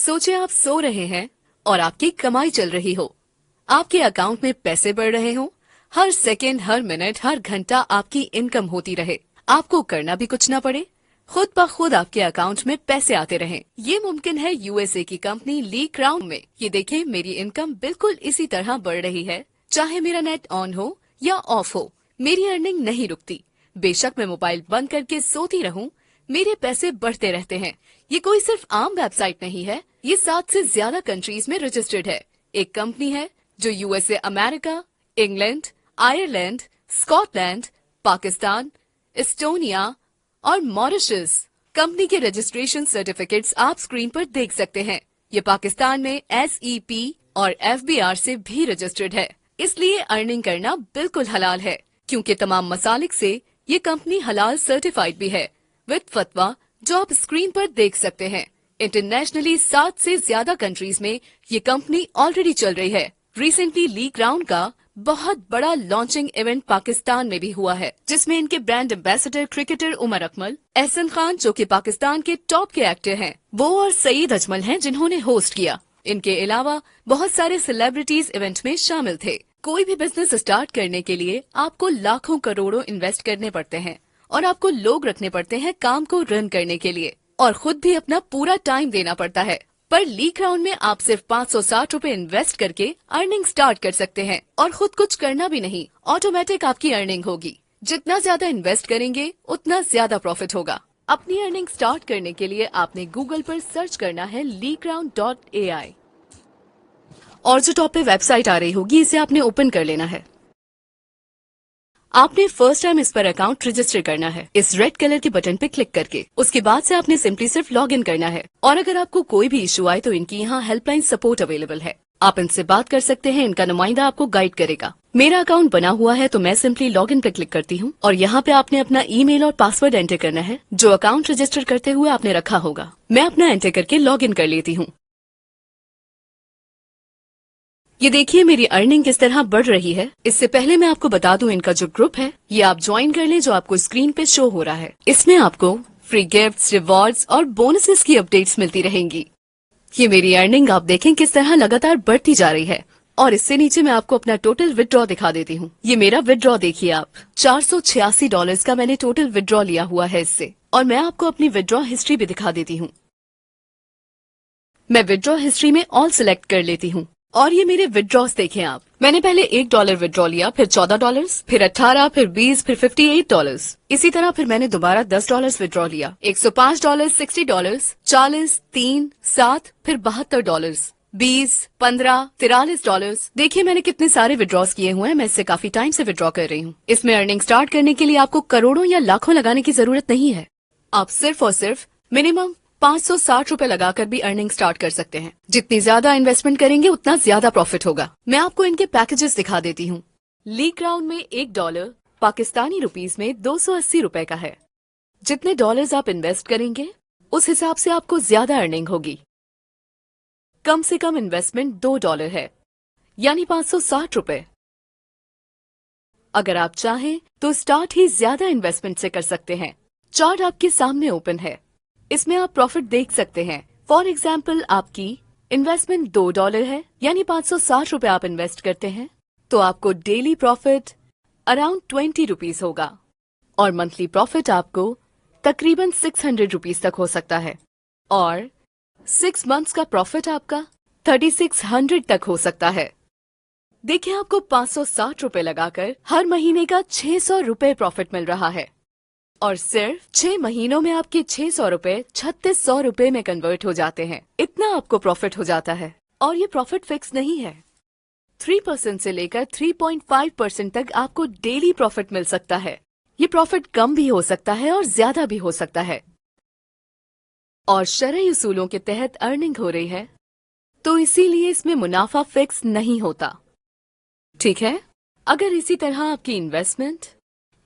सोचे आप सो रहे हैं और आपकी कमाई चल रही हो, आपके अकाउंट में पैसे बढ़ रहे हो, हर सेकेंड, हर मिनट, हर घंटा आपकी इनकम होती रहे, आपको करना भी कुछ ना पड़े, खुद ब खुद आपके अकाउंट में पैसे आते रहें। ये मुमकिन है यूएसए की कंपनी ली क्राउन में। ये देखें, मेरी इनकम बिल्कुल इसी तरह बढ़ रही है, चाहे मेरा नेट ऑन हो या ऑफ हो, मेरी अर्निंग नहीं रुकती। बेशक मैं मोबाइल बंद करके सोती रहूं, मेरे पैसे बढ़ते रहते हैं। ये कोई सिर्फ आम वेबसाइट नहीं है, ये 7 से ज्यादा कंट्रीज में रजिस्टर्ड है। एक कंपनी है जो USA, America, England, Ireland, Scotland, Pakistan, Estonia और मॉरिशस। कंपनी के रजिस्ट्रेशन सर्टिफिकेट्स आप स्क्रीन पर देख सकते हैं। ये पाकिस्तान में SEP और FBR से भी रजिस्टर्ड है, इसलिए अर्निंग करना बिल्कुल हलाल है, क्योंकि तमाम मसालिक से ये कंपनी हलाल सर्टिफाइड भी है विद फतवा, जो आप स्क्रीन पर देख सकते हैं। इंटरनेशनली 7 से ज्यादा कंट्रीज में ये कंपनी ऑलरेडी चल रही है। रिसेंटली ली क्राउन का बहुत बड़ा लॉन्चिंग इवेंट पाकिस्तान में भी हुआ है, जिसमें इनके brand ambassador cricketer Umar Akmal, Ehsan Khan जो कि पाकिस्तान के टॉप के एक्टर हैं, वो और सईद अजमल हैं जिन्होंने होस्ट किया। इनके अलावा बहुत सारे सेलिब्रिटीज इवेंट में शामिल थे। कोई भी बिजनेस स्टार्ट करने के लिए आपको लाखों करोड़ों इन्वेस्ट करने पड़ते हैं और आपको लोग रखने पड़ते हैं काम को रन करने के लिए, और खुद भी अपना पूरा टाइम देना पड़ता है। पर ली क्राउन में आप सिर्फ 560 रूपए इन्वेस्ट करके अर्निंग स्टार्ट कर सकते हैं और खुद कुछ करना भी नहीं, ऑटोमेटिक आपकी अर्निंग होगी। जितना ज्यादा इन्वेस्ट करेंगे उतना ज्यादा प्रॉफिट होगा। अपनी अर्निंग स्टार्ट करने के लिए आपने गूगल पर सर्च करना है leecrown.ai और जो टॉप पे वेबसाइट आ रही होगी इसे आपने ओपन कर लेना है। आपने फर्स्ट टाइम इस पर अकाउंट रजिस्टर करना है, इस रेड कलर के बटन पे क्लिक करके। उसके बाद से आपने सिंपली सिर्फ लॉग इन करना है, और अगर आपको कोई भी इशू आए तो इनकी यहाँ हेल्पलाइन सपोर्ट अवेलेबल है, आप इनसे बात कर सकते हैं। इनका नुमाइंदा आपको गाइड करेगा। मेरा अकाउंट बना हुआ है तो मैं सिंपली लॉग इन पे क्लिक करती हूँ, और यहाँ पे आपने अपना ईमेल और पासवर्ड एंटर करना है जो अकाउंट रजिस्टर करते हुए आपने रखा होगा। मैं अपना एंटर करके लॉग इन कर लेती हूँ। ये देखिए मेरी अर्निंग किस तरह बढ़ रही है। इससे पहले मैं आपको बता दूं, इनका जो ग्रुप है ये आप ज्वाइन कर लें, जो आपको स्क्रीन पे शो हो रहा है। इसमें आपको फ्री गिफ्ट्स, रिवॉर्ड्स और बोनसेस की अपडेट्स मिलती रहेंगी। ये मेरी अर्निंग आप देखें किस तरह लगातार बढ़ती जा रही है। और इससे नीचे मैं आपको अपना टोटल विदड्रॉ दिखा देती हूँ। ये मेरा विदड्रॉ देखिए आप, $486 का मैंने टोटल विदड्रॉ लिया हुआ है इससे। और मैं आपको अपनी विदड्रॉ हिस्ट्री भी दिखा देती हूँ। मैं विदड्रॉ हिस्ट्री में ऑल सिलेक्ट कर लेती हूँ, और ये मेरे विदड्रॉस देखें आप। मैंने पहले $1 विदड्रॉ लिया, फिर $14, फिर 18, फिर 20, फिर $58। इसी तरह फिर मैंने दोबारा $10 विदड्रॉ लिया, $105, $60, 40, 3, 7, फिर $72, 20, 15, $43। देखिए मैंने कितने सारे विदड्रॉस किए हुए हैं। मैं इससे काफी टाइम से विदड्रॉ कर रही हूँ। इसमें अर्निंग स्टार्ट करने के लिए आपको करोड़ों या लाखों लगाने की जरूरत नहीं है। आप सिर्फ और सिर्फ मिनिमम 560 रूपए लगाकर भी अर्निंग स्टार्ट कर सकते हैं। जितनी ज्यादा इन्वेस्टमेंट करेंगे उतना ज्यादा प्रॉफिट होगा। मैं आपको इनके पैकेजेस दिखा देती हूँ। ली क्राउन में $1 पाकिस्तानी रुपीस में 280 रूपए का है। जितने डॉलर्स आप इन्वेस्ट करेंगे उस हिसाब से आपको ज्यादा अर्निंग होगी। कम से कम इन्वेस्टमेंट $2 है, यानी 560 रूपए। अगर आप चाहें तो स्टार्ट ही ज्यादा इन्वेस्टमेंट से कर सकते हैं। चार्ट आपके सामने ओपन है, इसमें आप प्रॉफिट देख सकते हैं। फॉर एग्जाम्पल आपकी इन्वेस्टमेंट $2 है, यानी 560 रूपए आप इन्वेस्ट करते हैं, तो आपको डेली प्रॉफिट अराउंड 20 रुपीज होगा, और मंथली प्रॉफिट आपको तकरीबन 600 रुपीज तक हो सकता है, और 6 मंथ्स का प्रॉफिट आपका 3600 तक हो सकता है। देखिए आपको 560 रूपए लगाकर हर महीने का 600 रूपए प्रॉफिट मिल रहा है, और सिर्फ 6 महीनों में आपके 600 रूपए 3600 रूपए में कन्वर्ट हो जाते हैं। इतना आपको प्रॉफिट हो जाता है। और ये प्रॉफिट फिक्स नहीं है, 3% से लेकर 3.5% तक आपको डेली प्रॉफिट मिल सकता है। ये प्रॉफिट कम भी हो सकता है और ज्यादा भी हो सकता है, और शरई उसूलों के तहत अर्निंग हो रही है, तो इसीलिए इसमें मुनाफा फिक्स नहीं होता। ठीक है, अगर इसी तरह आपकी इन्वेस्टमेंट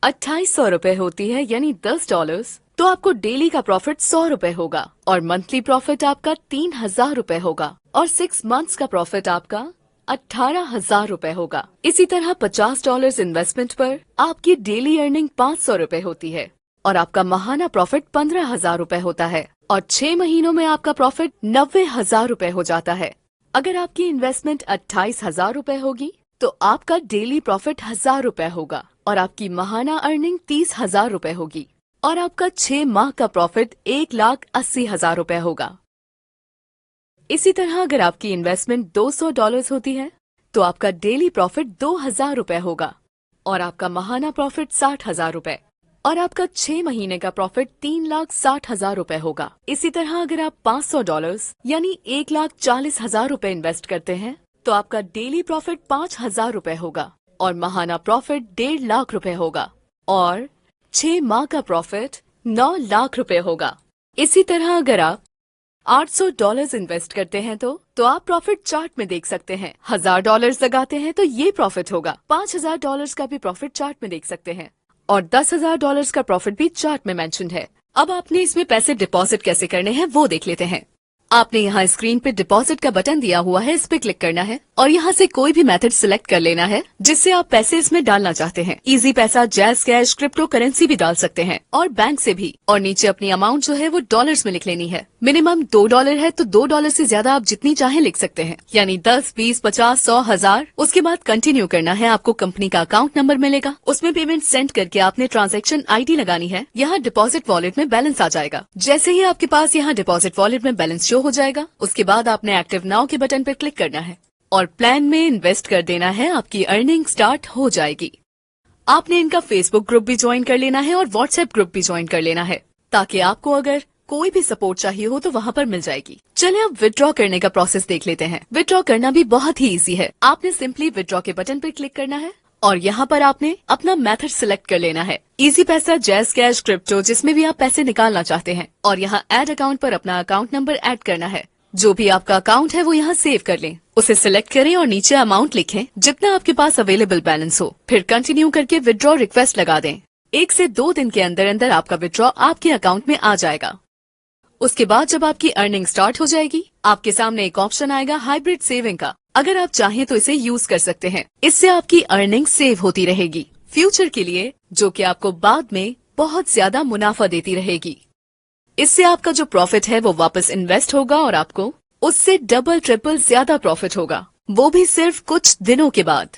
2800 रूपए होती है, यानी $10, तो आपको डेली का प्रॉफिट 100 रूपए होगा, और मंथली प्रॉफिट आपका 3000 रूपए होगा, और 6 मंथ्स का प्रॉफिट आपका 18,000 रूपए होगा। इसी तरह $50 इन्वेस्टमेंट पर आपकी डेली अर्निंग 500 रूपए होती है, और आपका माहाना प्रॉफिट 15,000 रूपए होता है। और 6 महीनों में आपका प्रॉफिट 90,000 रुपए हो जाता है। अगर आपकी इन्वेस्टमेंट 28,000 रुपए होगी तो आपका डेली प्रॉफिट 1,000 रुपए होगा और आपकी माहाना अर्निंग 30,000 रुपए होगी और आपका 6 माह का प्रॉफिट 1,80,000 रुपए होगा। इसी तरह अगर आपकी इन्वेस्टमेंट $200 होती है तो आपका डेली प्रॉफिट 2,000 रुपए होगा और आपका माहाना प्रॉफिट 60,000 रुपए और आपका 6 महीने का प्रॉफिट 3,60,000 रुपए होगा। इसी तरह अगर आप $500 यानी 1,40,000 रुपए इन्वेस्ट करते हैं तो आपका डेली प्रॉफिट 5,000 रुपए होगा और माहाना प्रॉफिट 1.5 लाख रुपए होगा और 6 माह का प्रॉफिट 9 लाख रुपए होगा। इसी तरह अगर आप $800 इन्वेस्ट करते हैं तो आप प्रॉफिट चार्ट में देख सकते हैं। $1,000 लगाते हैं तो ये प्रॉफिट होगा। $5,000 का भी प्रॉफिट चार्ट में देख सकते हैं और $10,000 का प्रॉफिट भी चार्ट में मेंशन्ड है। अब आपने इसमें पैसे डिपॉजिट कैसे करने हैं वो देख लेते हैं। आपने यहाँ स्क्रीन पे डिपॉजिट का बटन दिया हुआ है, इस पे क्लिक करना है और यहाँ से कोई भी मेथड सिलेक्ट कर लेना है जिससे आप पैसे इसमें डालना चाहते हैं। इजी पैसा, जैज कैश, क्रिप्टो करेंसी भी डाल सकते हैं और बैंक से भी। और नीचे अपनी अमाउंट जो है वो डॉलर्स में लिख लेनी है। मिनिमम $2 है तो $2 से ज्यादा आप जितनी चाहे लिख सकते हैं, यानी 10, 20, 50, 100, 1000। उसके बाद कंटिन्यू करना है। आपको कंपनी का अकाउंट नंबर मिलेगा, उसमें पेमेंट सेंड करके आपने ट्रांजैक्शन आईडी लगानी है। यहाँ डिपॉजिट वॉलेट में बैलेंस आ जाएगा। जैसे ही आपके पास यहाँ डिपॉजिट वॉलेट में बैलेंस शो हो जाएगा उसके बाद आपने एक्टिव नाउ के बटन पर क्लिक करना है और प्लान में इन्वेस्ट कर देना है। आपकी अर्निंग स्टार्ट हो जाएगी। आपने इनका फेसबुक ग्रुप भी ज्वाइन कर लेना है और व्हाट्सएप ग्रुप भी ज्वाइन कर लेना है ताकि आपको अगर कोई भी सपोर्ट चाहिए हो तो वहाँ पर मिल जाएगी। चलिए अब विथड्रॉ करने का प्रोसेस देख लेते हैं। विथड्रॉ करना भी बहुत ही इजी है। आपने सिंपली विथड्रॉ के बटन पर क्लिक करना है और यहाँ पर आपने अपना मेथड सिलेक्ट कर लेना है। इजी पैसा, जैज कैश, क्रिप्टो, जिसमें भी आप पैसे निकालना चाहते हैं और यहाँ ऐड अकाउंट पर अपना अकाउंट नंबर ऐड करना है। जो भी आपका अकाउंट है वो यहाँ सेव कर लें, उसे सिलेक्ट करें और नीचे अमाउंट लिखें जितना आपके पास अवेलेबल बैलेंस हो। फिर कंटिन्यू करके विथड्रॉ रिक्वेस्ट लगा दें। 1 से 2 दिन के अंदर अंदर आपका विथड्रॉ आपके अकाउंट में आ जाएगा। उसके बाद जब आपकी अर्निंग स्टार्ट हो जाएगी आपके सामने एक ऑप्शन आएगा हाइब्रिड सेविंग का। अगर आप चाहें तो इसे यूज कर सकते हैं। इससे आपकी अर्निंग सेव होती रहेगी फ्यूचर के लिए, जो कि आपको बाद में बहुत ज्यादा मुनाफा देती रहेगी। इससे आपका जो प्रॉफिट है वो वापस इन्वेस्ट होगा और आपको उससे डबल ट्रिपल ज्यादा प्रॉफिट होगा, वो भी सिर्फ कुछ दिनों के बाद।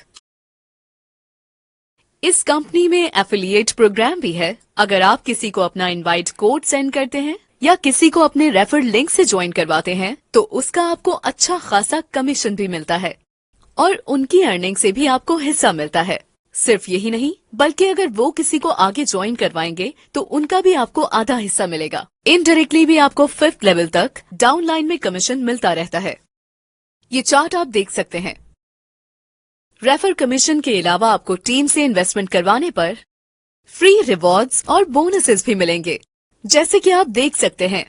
इस कंपनी में एफिलिएट प्रोग्राम भी है। अगर आप किसी को अपना इनवाइट कोड सेंड करते हैं या किसी को अपने रेफर लिंक से ज्वाइन करवाते हैं तो उसका आपको अच्छा खासा कमीशन भी मिलता है और उनकी अर्निंग से भी आपको हिस्सा मिलता है। सिर्फ यही नहीं बल्कि अगर वो किसी को आगे ज्वाइन करवाएंगे तो उनका भी आपको आधा हिस्सा मिलेगा। इनडायरेक्टली भी आपको 5th लेवल तक डाउनलाइन में कमीशन मिलता रहता है। ये चार्ट आप देख सकते हैं। रेफर कमीशन के अलावा आपको टीम से इन्वेस्टमेंट करवाने पर फ्री रिवॉर्ड्स और बोनसेस भी मिलेंगे। जैसे कि आप देख सकते हैं